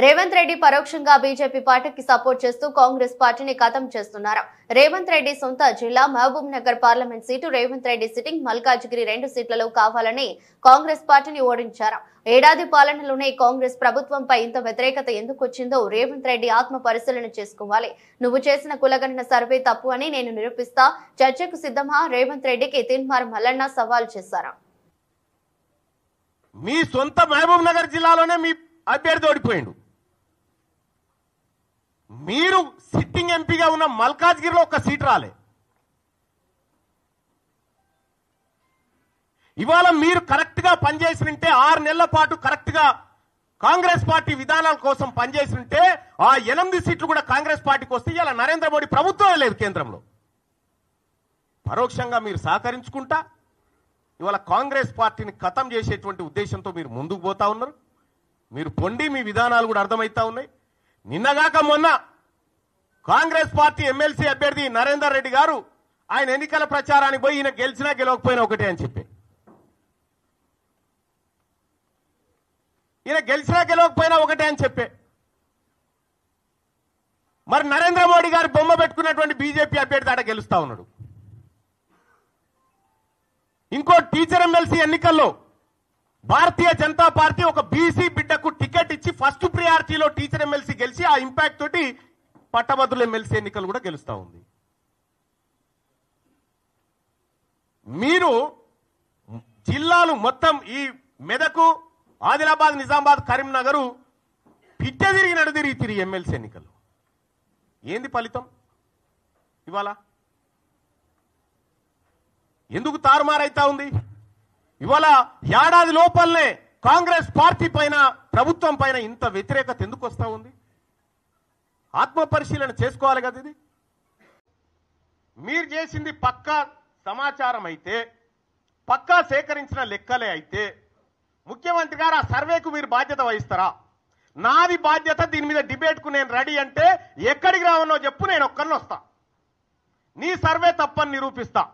రేవంత్ రెడ్డి పరోక్షంగా బీజేపీ పార్టీకి సపోర్ట్ చేస్తూ కాంగ్రెస్ పార్టీని ఖతం చేస్తున్నారు. రేవంత్ రెడ్డి సొంత జిల్లా Mahabub Nagar parliament seat Revanth Reddy sitting Malkajgiri 2 సీట్లలో కావాలని కాంగ్రెస్ పార్టీని ఓడించారు. ఏడాది పాలనలోనే కాంగ్రెస్ ప్రభుత్వంపై ఇంత వ్యతిరేకత ఎందుకు వచ్చిందో రేవంత్ రెడ్డి ఆత్మ పరిశీలన చేసుకోవాలి. నువ్వు చేసిన కులగణన సర్వే తప్పు అని నేను నిరూపిస్తా, చర్చకు సిద్ధమా? రేవంత్ రెడ్డికి తీన్మార్ మల్లన్న సవాల్ చేశారు. మీ సొంత మహబూబ్ నగర్ జిల్లాలోనే మీ అభ్యర్థి ఓడిపోయిండు. మీరు సిట్టింగ్ ఎంపీగా ఉన్న మల్కాజ్గిరిలో ఒక సీట్ రాలే. ఇవాళ మీరు కరెక్ట్ గా పనిచేసినంటే 6 నెలల పాటు కరెక్ట్ గా కాంగ్రెస్ పార్టీ విధానాల కోసం పనిచేసినంటే ఆ 8 సీట్లు కూడా కాంగ్రెస్ పార్టీకి వస్తే ఇలా నరేంద్ర మోడీ ప్రభుత్వం లేదు కేంద్రంలో. పరోక్షంగా మీరు సహకరించుకుంటా ఇవాళ కాంగ్రెస్ పార్టీని ఖతం చేసేటువంటి ఉద్దేశంతో మీరు ముందుకు పోతా ఉన్నారు. మీరు పొండి మీ విధానాలు కూడా అర్థమవుతా ఉన్నాయి. నిన్నగాక మొన్న కాంగ్రెస్ పార్టీ ఎమ్మెల్సీ అభ్యర్థి నరేందర్ రెడ్డి గారు ఆయన ఎన్నికల ప్రచారానికి పోయి ఈయన గెలిచినా గెలవకపోయినా ఒకటే అని చెప్పి, ఈయన గెలిచినా గెలవకపోయినా ఒకటే అని చెప్పే, మరి నరేంద్ర మోడీ గారు బొమ్మ పెట్టుకున్నటువంటి బీజేపీ అభ్యర్థి ఆడ గెలుస్తా ఉన్నాడు. ఇంకో టీచర్ ఎమ్మెల్సీ ఎన్నికల్లో భారతీయ జనతా పార్టీ ఒక బీసీ బిడ్డకు టికెట్ ఇచ్చి ఫస్ట్ ప్రియారిటీలో టీచర్ ఎమ్మెల్సీ గెలిచి ఆ ఇంపాక్ట్ తోటి పట్టభద్రుల ఎమ్మెల్సీ ఎన్నికలు కూడా గెలుస్తా ఉంది. మీరు జిల్లాలు మొత్తం ఈ మెదకు, ఆదిలాబాద్, నిజామాబాద్, కరీంనగర్ పిట్ట తిరిగి ఎమ్మెల్సీ ఎన్నికలు ఏంది ఫలితం? ఇవాళ ఎందుకు తారుమారైతా ఉంది? ఇవాళ ఏడాది లోపలనే కాంగ్రెస్ పార్టీ పైన, ప్రభుత్వం పైన ఇంత వ్యతిరేకత ఎందుకు వస్తా ఉంది? ఆత్మ పరిశీలన చేసుకోవాలి కదా. ఇది మీరు చేసింది పక్కా సమాచారం అయితే, పక్కా సేకరించిన లెక్కలే అయితే ముఖ్యమంత్రి గారు ఆ సర్వేకు మీరు బాధ్యత వహిస్తారా? నాది బాధ్యత, దీని మీద డిబేట్కు నేను రెడీ అంటే ఎక్కడికి రావనో చెప్పు, నేను ఒక్కరిని వస్తా, నీ సర్వే తప్పని నిరూపిస్తా.